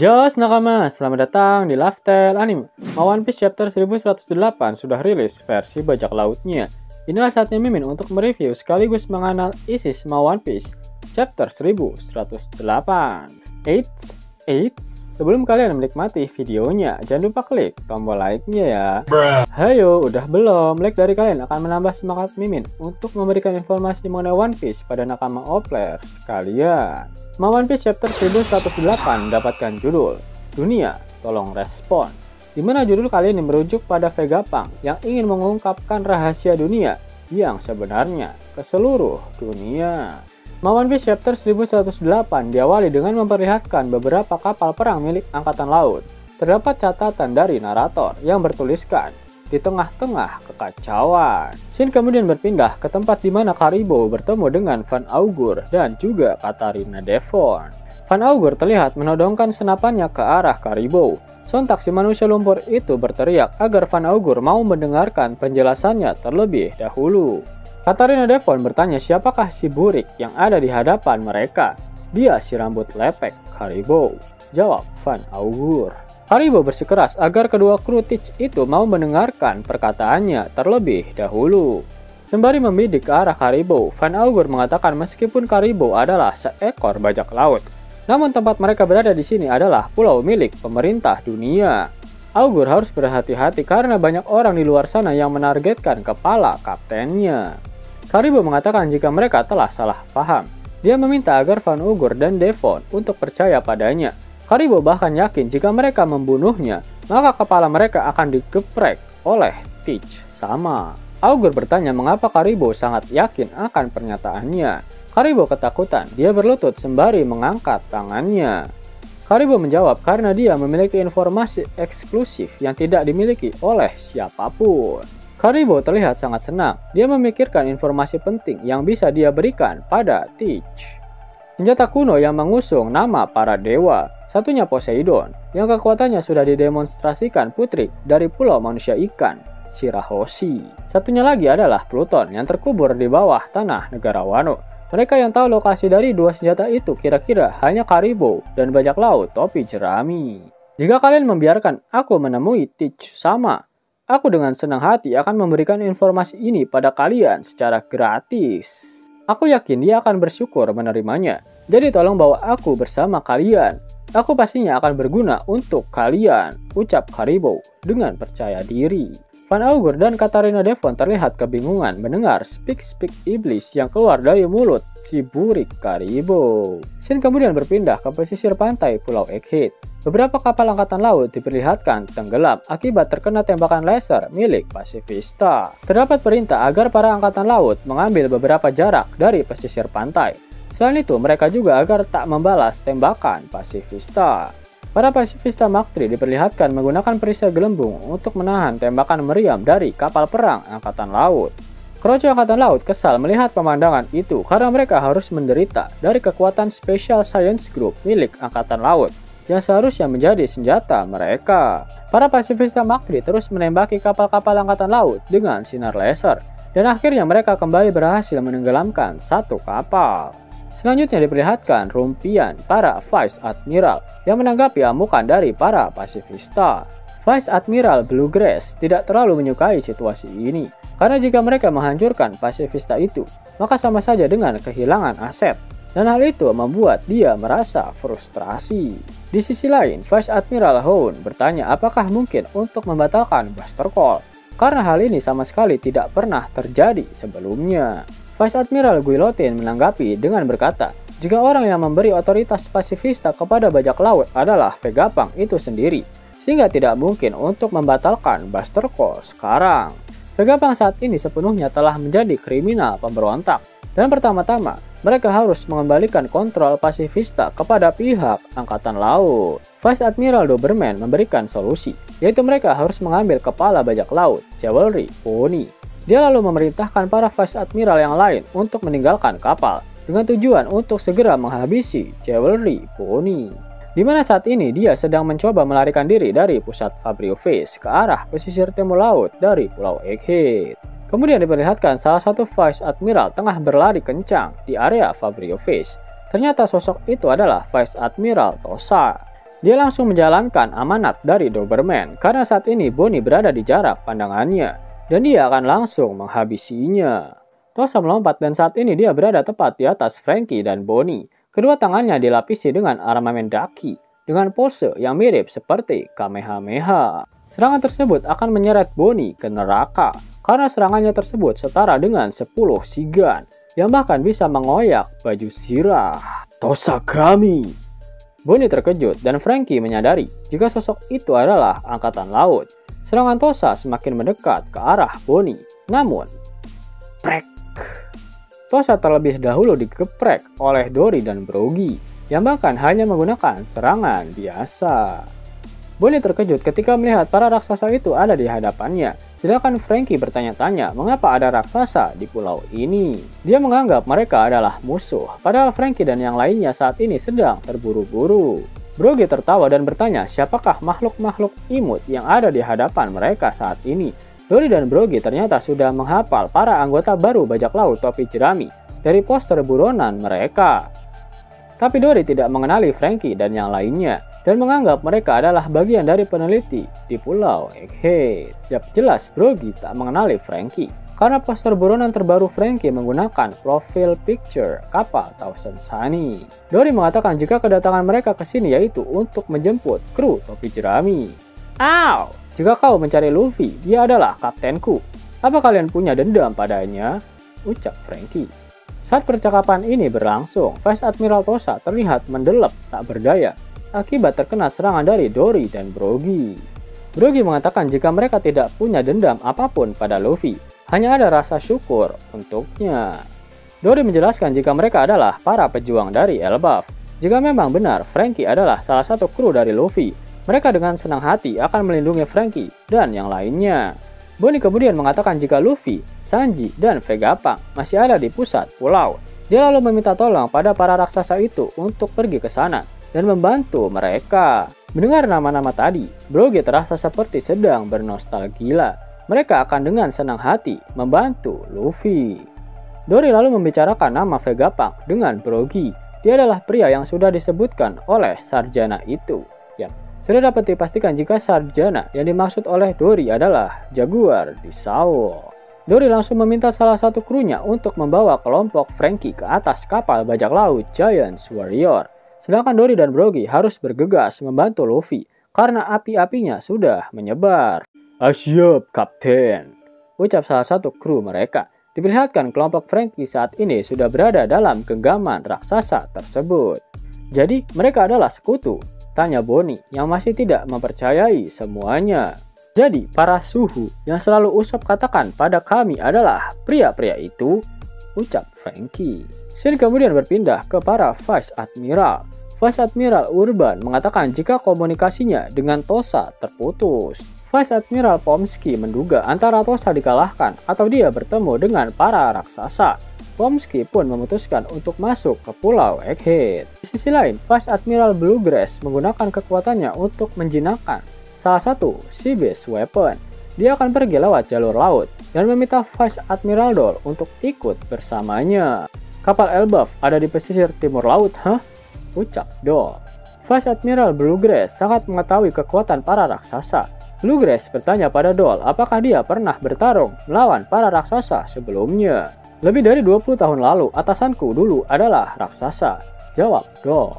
Yos nakama, selamat datang di Lifestyle Anime. One Piece chapter 1108 sudah rilis versi bajak lautnya. Inilah saatnya Mimin untuk mereview sekaligus menganalisis One Piece chapter 1108. Sebelum kalian menikmati videonya, jangan lupa klik tombol like-nya ya. Hayo, udah belum? Like dari kalian akan menambah semangat Mimin untuk memberikan informasi mengenai One Piece pada nakama Opler sekalian. One Piece chapter 1108 mendapatkan judul Dunia Tolong Respon, di mana judul kali ini merujuk pada Vegapunk yang ingin mengungkapkan rahasia dunia yang sebenarnya ke seluruh dunia. One Piece chapter 1108 diawali dengan memperlihatkan beberapa kapal perang milik Angkatan Laut. Terdapat catatan dari narator yang bertuliskan, di tengah-tengah kekacauan. Scene kemudian berpindah ke tempat di mana Karibo bertemu dengan Van Augur dan juga Katarina Devon. Van Augur terlihat menodongkan senapannya ke arah Karibo. Sontak si manusia lumpur itu berteriak agar Van Augur mau mendengarkan penjelasannya terlebih dahulu. Katarina Devon bertanya siapakah si burik yang ada di hadapan mereka. Dia si rambut lepek, Karibo, jawab Van Augur. Karibo bersikeras agar kedua kru Teach itu mau mendengarkan perkataannya terlebih dahulu. Sembari membidik ke arah Karibo, Van Augur mengatakan meskipun Karibo adalah seekor bajak laut, namun tempat mereka berada di sini adalah pulau milik pemerintah dunia. Augur harus berhati-hati karena banyak orang di luar sana yang menargetkan kepala kaptennya. Karibo mengatakan jika mereka telah salah paham. Dia meminta agar Van Augur dan Devon untuk percaya padanya. Karibo bahkan yakin jika mereka membunuhnya, maka kepala mereka akan digeprek oleh Teach sama. Augur bertanya mengapa Karibo sangat yakin akan pernyataannya. Karibo ketakutan, dia berlutut sembari mengangkat tangannya. Karibo menjawab karena dia memiliki informasi eksklusif yang tidak dimiliki oleh siapapun. Karibo terlihat sangat senang, dia memikirkan informasi penting yang bisa dia berikan pada Teach. Senjata kuno yang mengusung nama para dewa, satunya Poseidon, yang kekuatannya sudah didemonstrasikan putri dari pulau manusia ikan, Shirahoshi. Satunya lagi adalah Pluton yang terkubur di bawah tanah negara Wano. Mereka yang tahu lokasi dari dua senjata itu kira-kira hanya Karibo dan bajak laut topi jerami. Jika kalian membiarkan aku menemui Teach sama, aku dengan senang hati akan memberikan informasi ini pada kalian secara gratis. Aku yakin dia akan bersyukur menerimanya. Jadi tolong bawa aku bersama kalian. Aku pastinya akan berguna untuk kalian, ucap Karibo dengan percaya diri. Van Augur dan Katarina Devon terlihat kebingungan mendengar speak iblis yang keluar dari mulut si burik Karibo. Scene kemudian berpindah ke pesisir pantai Pulau Egghead. Beberapa kapal angkatan laut diperlihatkan tenggelam akibat terkena tembakan laser milik pasifista. Terdapat perintah agar para angkatan laut mengambil beberapa jarak dari pesisir pantai. Selain itu, mereka juga agar tak membalas tembakan pasifista. Para pasifista Maktri diperlihatkan menggunakan perisai gelembung untuk menahan tembakan meriam dari kapal perang angkatan laut. Kroco angkatan laut kesal melihat pemandangan itu karena mereka harus menderita dari kekuatan Special Science Group milik angkatan laut yang seharusnya menjadi senjata mereka. Para pasifista Maktri terus menembaki kapal-kapal angkatan laut dengan sinar laser, dan akhirnya mereka kembali berhasil menenggelamkan satu kapal. Selanjutnya diperlihatkan rumpian para Vice Admiral yang menanggapi amukan dari para pasifista. Vice Admiral Bluegrass tidak terlalu menyukai situasi ini, karena jika mereka menghancurkan pasifista itu, maka sama saja dengan kehilangan aset. Dan hal itu membuat dia merasa frustrasi. Di sisi lain, Vice Admiral Houn bertanya apakah mungkin untuk membatalkan Buster Call, karena hal ini sama sekali tidak pernah terjadi sebelumnya. Vice Admiral Guillotine menanggapi dengan berkata, jika orang yang memberi otoritas pasifista kepada bajak laut adalah Vegapunk itu sendiri, sehingga tidak mungkin untuk membatalkan Buster Call sekarang. Vegapunk saat ini sepenuhnya telah menjadi kriminal pemberontak, dan pertama-tama mereka harus mengembalikan kontrol pasifista kepada pihak angkatan laut. Vice Admiral Doberman memberikan solusi, yaitu mereka harus mengambil kepala bajak laut, Jewelry Pony. Dia lalu memerintahkan para Vice Admiral yang lain untuk meninggalkan kapal dengan tujuan untuk segera menghabisi Jewelry Pony. Di mana saat ini dia sedang mencoba melarikan diri dari pusat Fabrio Fish ke arah pesisir timur laut dari Pulau Egghead. Kemudian diperlihatkan salah satu Vice Admiral tengah berlari kencang di area Fabrio Fish. Ternyata sosok itu adalah Vice Admiral Tosa. Dia langsung menjalankan amanat dari Doberman karena saat ini Bonnie berada di jarak pandangannya dan dia akan langsung menghabisinya. Tosa melompat dan saat ini dia berada tepat di atas Frankie dan Bonnie. Kedua tangannya dilapisi dengan armamen daki dengan pose yang mirip seperti Kamehameha. Serangan tersebut akan menyeret Bonnie ke neraka karena serangannya tersebut setara dengan 10 sigan yang bahkan bisa mengoyak baju sirah. Tosa kami! Bonnie terkejut dan Frankie menyadari jika sosok itu adalah angkatan laut. Serangan Tosa semakin mendekat ke arah Bonnie. Namun, prek! Tosa terlebih dahulu dikeprek oleh Dory dan Broggy yang bahkan hanya menggunakan serangan biasa. Bonnie terkejut ketika melihat para raksasa itu ada di hadapannya. Sedangkan Frankie bertanya-tanya mengapa ada raksasa di pulau ini. Dia menganggap mereka adalah musuh, padahal Frankie dan yang lainnya saat ini sedang terburu-buru. Broggy tertawa dan bertanya siapakah makhluk-makhluk imut yang ada di hadapan mereka saat ini. Dory dan Broggy ternyata sudah menghafal para anggota baru bajak laut topi jerami dari poster buronan mereka. Tapi Dory tidak mengenali Frankie dan yang lainnya dan menganggap mereka adalah bagian dari peneliti di Pulau Egghead. Jelas Broggy tak mengenali Frankie karena poster buronan terbaru Frankie menggunakan profil picture kapal Thousand Sunny. Dory mengatakan jika kedatangan mereka ke sini yaitu untuk menjemput kru topi jerami. Aw! Jika kau mencari Luffy, dia adalah kaptenku. Apa kalian punya dendam padanya? Ucap Frankie. Saat percakapan ini berlangsung, Vice Admiral Tosa terlihat mendelep tak berdaya akibat terkena serangan dari Dory dan Broggy. Broggy mengatakan jika mereka tidak punya dendam apapun pada Luffy, hanya ada rasa syukur untuknya. Dory menjelaskan jika mereka adalah para pejuang dari Elbaf. Jika memang benar Frankie adalah salah satu kru dari Luffy, mereka dengan senang hati akan melindungi Frankie dan yang lainnya. Bonnie kemudian mengatakan jika Luffy, Sanji, dan Vegapunk masih ada di pusat pulau. Dia lalu meminta tolong pada para raksasa itu untuk pergi ke sana dan membantu mereka. Mendengar nama-nama tadi, Broggy terasa seperti sedang bernostalgia. Mereka akan dengan senang hati membantu Luffy. Dory lalu membicarakan nama Vegapunk dengan Broggy. Dia adalah pria yang sudah disebutkan oleh sarjana itu. Ya, sudah dapat dipastikan jika sarjana yang dimaksud oleh Dory adalah Jaguar di Sao. Dory langsung meminta salah satu krunya untuk membawa kelompok Frankie ke atas kapal bajak laut Giant's Warrior. Sedangkan Dory dan Broggy harus bergegas membantu Luffy karena api-apinya sudah menyebar. Siap, Kapten, ucap salah satu kru mereka. Diperlihatkan kelompok Frankie saat ini sudah berada dalam genggaman raksasa tersebut. Jadi mereka adalah sekutu? Tanya Bonnie yang masih tidak mempercayai semuanya. Jadi para suhu yang selalu Usopp katakan pada kami adalah pria-pria itu? Ucap Frankie. Scene kemudian berpindah ke para Vice Admiral. Vice Admiral Urban mengatakan jika komunikasinya dengan Tosa terputus. Vice Admiral Pomsky menduga antara Tosa dikalahkan atau dia bertemu dengan para raksasa. Pomsky pun memutuskan untuk masuk ke Pulau Egghead. Di sisi lain, Vice Admiral Bluegrass menggunakan kekuatannya untuk menjinakkan salah satu Sea Beast Weapon. Dia akan pergi lewat jalur laut dan meminta Vice Admiral Doll untuk ikut bersamanya. Kapal Elbaf ada di pesisir timur laut, ucap Doll. Vice Admiral Bluegrass sangat mengetahui kekuatan para raksasa. Bluegrass bertanya pada Doll apakah dia pernah bertarung melawan para raksasa sebelumnya. Lebih dari 20 tahun lalu, atasanku dulu adalah raksasa, jawab Doll.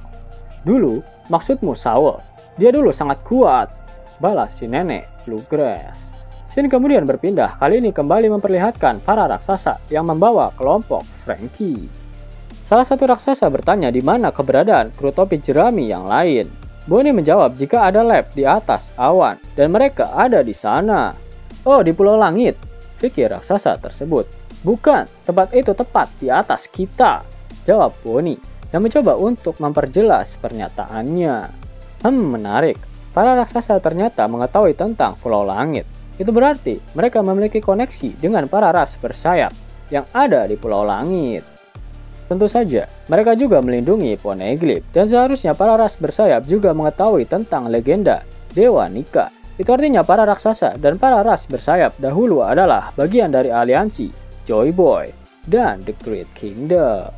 Dulu, maksudmu Saul? Dia dulu sangat kuat, balas si nenek Bluegrass. Scene kemudian berpindah, kali ini kembali memperlihatkan para raksasa yang membawa kelompok Frankie. Salah satu raksasa bertanya di mana keberadaan kru topi jerami yang lain. Bonnie menjawab jika ada lab di atas awan dan mereka ada di sana. Oh, di Pulau Langit, pikir raksasa tersebut. Bukan, tempat itu tepat di atas kita, jawab Bonnie dan mencoba untuk memperjelas pernyataannya. Menarik. Para raksasa ternyata mengetahui tentang Pulau Langit. Itu berarti mereka memiliki koneksi dengan para ras bersayap yang ada di Pulau Langit. Tentu saja, mereka juga melindungi Poneglyph dan seharusnya para ras bersayap juga mengetahui tentang legenda Dewa Nika. Itu artinya para raksasa dan para ras bersayap dahulu adalah bagian dari aliansi Joy Boy dan The Great Kingdom.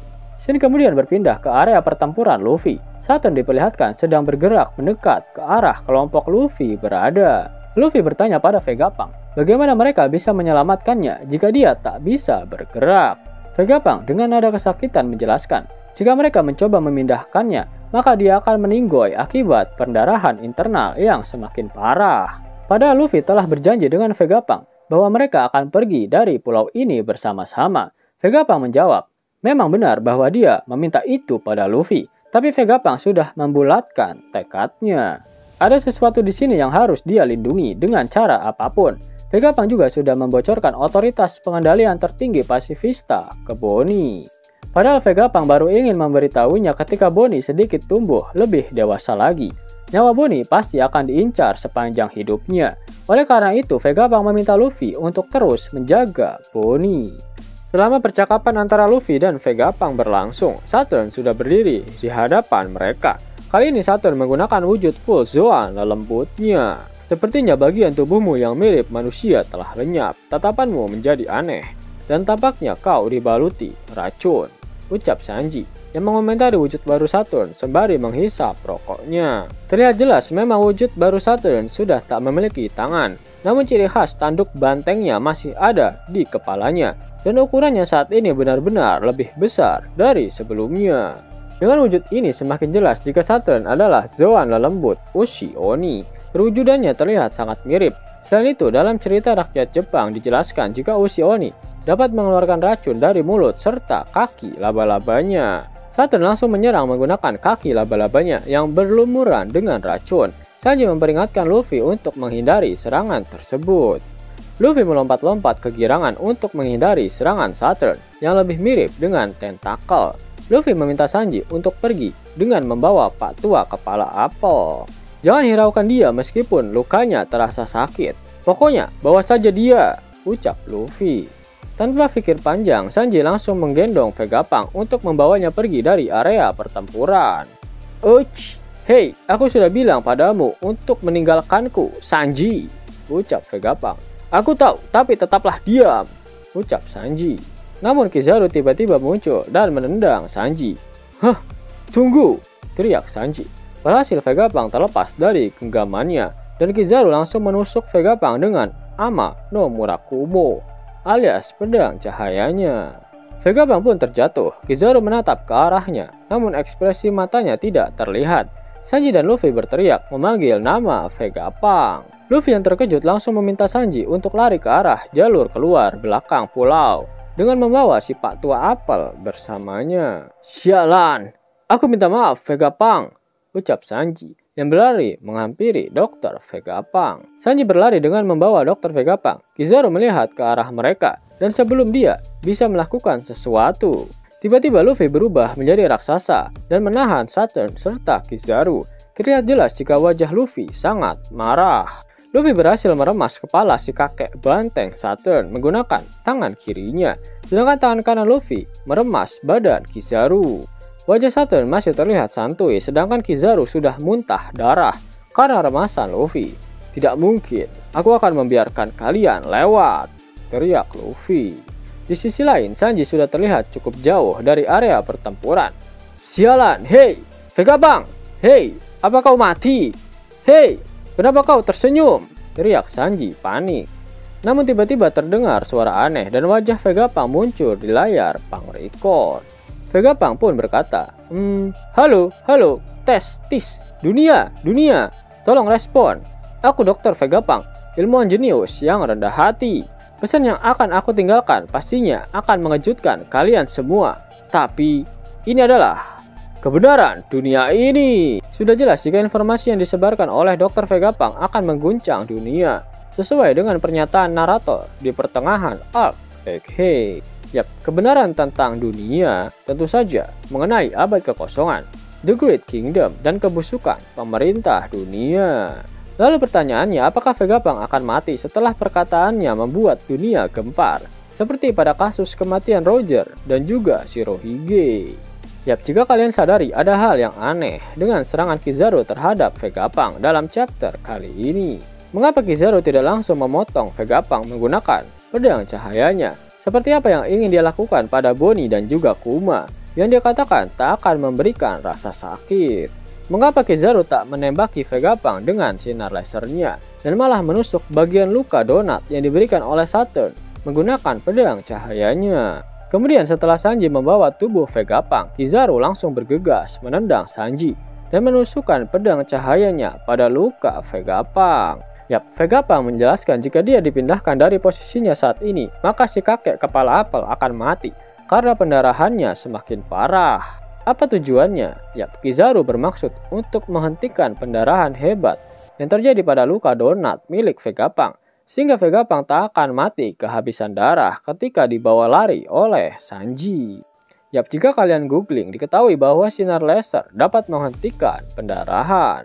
Scene kemudian berpindah ke area pertempuran Luffy. Saturn diperlihatkan sedang bergerak mendekat ke arah kelompok Luffy berada. Luffy bertanya pada Vegapunk, bagaimana mereka bisa menyelamatkannya jika dia tak bisa bergerak. Vegapunk dengan nada kesakitan menjelaskan, jika mereka mencoba memindahkannya, maka dia akan meninggoy akibat pendarahan internal yang semakin parah. Padahal Luffy telah berjanji dengan Vegapunk bahwa mereka akan pergi dari pulau ini bersama-sama. Vegapunk menjawab, memang benar bahwa dia meminta itu pada Luffy, tapi Vegapunk sudah membulatkan tekadnya. Ada sesuatu di sini yang harus dia lindungi dengan cara apapun. Vegapunk juga sudah membocorkan otoritas pengendalian tertinggi pasifista ke Bonnie. Padahal Vegapunk baru ingin memberitahunya ketika Bonnie sedikit tumbuh lebih dewasa lagi. Nyawa Bonnie pasti akan diincar sepanjang hidupnya. Oleh karena itu, Vegapunk meminta Luffy untuk terus menjaga Bonnie. Selama percakapan antara Luffy dan Vegapunk berlangsung, Saturn sudah berdiri di hadapan mereka. Kali ini Saturn menggunakan wujud full Zoan lembutnya. Sepertinya bagian tubuhmu yang mirip manusia telah lenyap, tatapanmu menjadi aneh, dan tampaknya kau dibaluti racun, ucap Sanji, yang mengomentari wujud baru Saturn sembari menghisap rokoknya. Terlihat jelas memang wujud baru Saturn sudah tak memiliki tangan, namun ciri khas tanduk bantengnya masih ada di kepalanya, dan ukurannya saat ini benar-benar lebih besar dari sebelumnya. Dengan wujud ini semakin jelas jika Saturn adalah Zoan lelembut Ushi Oni. Perwujudannya terlihat sangat mirip. Selain itu, dalam cerita rakyat Jepang dijelaskan jika Ushi Oni dapat mengeluarkan racun dari mulut serta kaki laba-labanya. Saturn langsung menyerang menggunakan kaki laba-labanya yang berlumuran dengan racun. Sanji memperingatkan Luffy untuk menghindari serangan tersebut. Luffy melompat-lompat kegirangan untuk menghindari serangan Saturn yang lebih mirip dengan tentakel. Luffy meminta Sanji untuk pergi dengan membawa Pak Tua Kepala Apel. Jangan hiraukan dia meskipun lukanya terasa sakit. Pokoknya bawa saja dia, ucap Luffy. Tanpa pikir panjang, Sanji langsung menggendong Vegapunk untuk membawanya pergi dari area pertempuran. Uch, hei, aku sudah bilang padamu untuk meninggalkanku, Sanji, ucap Vegapunk. Aku tahu, tapi tetaplah diam, ucap Sanji. Namun Kizaru tiba-tiba muncul dan menendang Sanji. Hah, tunggu, teriak Sanji. Berhasil Vegapunk terlepas dari genggamannya, dan Kizaru langsung menusuk Vegapunk dengan Ama no Murakumo, alias pedang cahayanya. Vegapunk pun terjatuh. Kizaru menatap ke arahnya, namun ekspresi matanya tidak terlihat. Sanji dan Luffy berteriak memanggil nama Vegapunk. Luffy yang terkejut langsung meminta Sanji untuk lari ke arah jalur keluar belakang pulau dengan membawa si Pak Tua Apel bersamanya. Sialan, aku minta maaf Vegapunk, ucap Sanji yang berlari menghampiri Dr. Vegapunk. Sanji berlari dengan membawa Dr. Vegapunk. Kizaru melihat ke arah mereka dan sebelum dia bisa melakukan sesuatu, tiba-tiba Luffy berubah menjadi raksasa dan menahan Saturn serta Kizaru. Terlihat jelas jika wajah Luffy sangat marah. Luffy berhasil meremas kepala si kakek banteng Saturn menggunakan tangan kirinya, sedangkan tangan kanan Luffy meremas badan Kizaru. Wajah Saturn masih terlihat santuy, sedangkan Kizaru sudah muntah darah karena remasan Luffy. Tidak mungkin, aku akan membiarkan kalian lewat, teriak Luffy. Di sisi lain, Sanji sudah terlihat cukup jauh dari area pertempuran. Sialan, hei, Vegapunk, hei, apa kau mati? Hei, kenapa kau tersenyum? Teriak Sanji panik. Namun tiba-tiba terdengar suara aneh dan wajah Vegapunk muncul di layar pangrecord. Vegapunk pun berkata, halo, tis, dunia, tolong respon. Aku Dr. Vegapunk, ilmuwan jenius yang rendah hati. Pesan yang akan aku tinggalkan pastinya akan mengejutkan kalian semua. Tapi ini adalah kebenaran dunia ini. Sudah jelas jika informasi yang disebarkan oleh Dr. Vegapunk akan mengguncang dunia, sesuai dengan pernyataan narator di pertengahan arc Egghead. Yap, kebenaran tentang dunia tentu saja mengenai abad kekosongan, The Great Kingdom, dan kebusukan pemerintah dunia. Lalu pertanyaannya, apakah Vegapunk akan mati setelah perkataannya membuat dunia gempar, seperti pada kasus kematian Roger dan juga Shirohige? Yap, jika kalian sadari ada hal yang aneh dengan serangan Kizaru terhadap Vegapunk dalam chapter kali ini. Mengapa Kizaru tidak langsung memotong Vegapunk menggunakan pedang cahayanya? Seperti apa yang ingin dia lakukan pada Bonnie dan juga Kuma? yang dia katakan tak akan memberikan rasa sakit. Mengapa Kizaru tak menembaki Vegapunk dengan sinar lasernya dan malah menusuk bagian luka donat yang diberikan oleh Saturn menggunakan pedang cahayanya? Kemudian setelah Sanji membawa tubuh Vegapunk, Kizaru langsung bergegas menendang Sanji dan menusukkan pedang cahayanya pada luka Vegapunk. Yap, Vegapunk menjelaskan jika dia dipindahkan dari posisinya saat ini, maka si kakek kepala apel akan mati karena pendarahannya semakin parah. Apa tujuannya? Yap, Kizaru bermaksud untuk menghentikan pendarahan hebat yang terjadi pada luka donat milik Vegapunk, sehingga Vegapunk tak akan mati kehabisan darah ketika dibawa lari oleh Sanji. Yap, jika kalian googling, diketahui bahwa sinar laser dapat menghentikan pendarahan.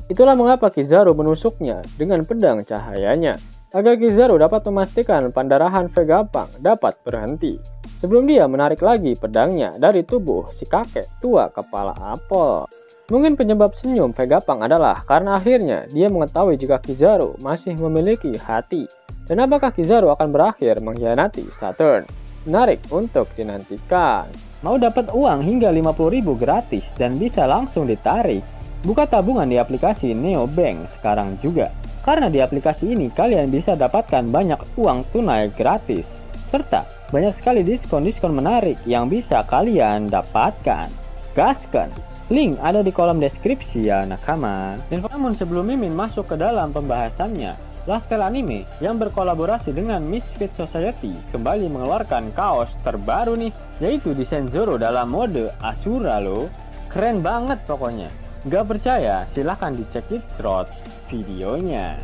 Itulah mengapa Kizaru menusuknya dengan pedang cahayanya, agar Kizaru dapat memastikan pendarahan Vegapunk dapat berhenti, sebelum dia menarik lagi pedangnya dari tubuh si kakek tua kepala apel. Mungkin penyebab senyum Vegapunk adalah karena akhirnya dia mengetahui jika Kizaru masih memiliki hati, dan apakah Kizaru akan berakhir mengkhianati Saturn. Menarik untuk dinantikan. Mau dapat uang hingga 50.000 gratis dan bisa langsung ditarik? Buka tabungan di aplikasi Neobank sekarang juga. Karena di aplikasi ini kalian bisa dapatkan banyak uang tunai gratis, serta banyak sekali diskon-diskon menarik yang bisa kalian dapatkan. Gaskan! Link ada di kolom deskripsi ya nakama. Dan namun sebelum Mimin masuk ke dalam pembahasannya, Lifestyle Anime yang berkolaborasi dengan Misfit Society kembali mengeluarkan kaos terbaru nih, yaitu desain Zoro dalam mode Asura loh. Keren banget pokoknya. Gak percaya? Silahkan dicek di thread videonya.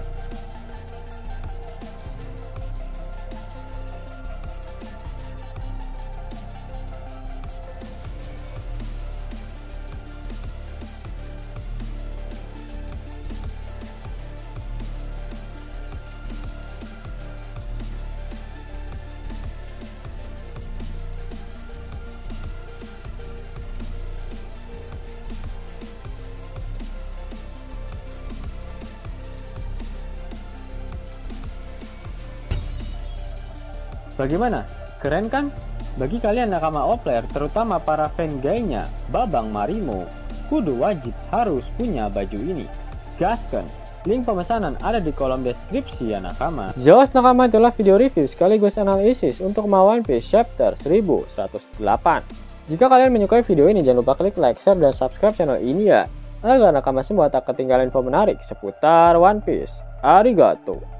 Bagaimana? Keren kan? Bagi kalian nakama Opler, terutama para fan gaynya Babang Marimo, kudu wajib harus punya baju ini. Gaskan! Link pemesanan ada di kolom deskripsi ya nakama. Jelas nakama, itulah video review sekaligus analisis untuk One Piece chapter 1108. Jika kalian menyukai video ini, jangan lupa klik like, share, dan subscribe channel ini ya, agar nakama semua tak ketinggalan info menarik seputar One Piece. Arigato!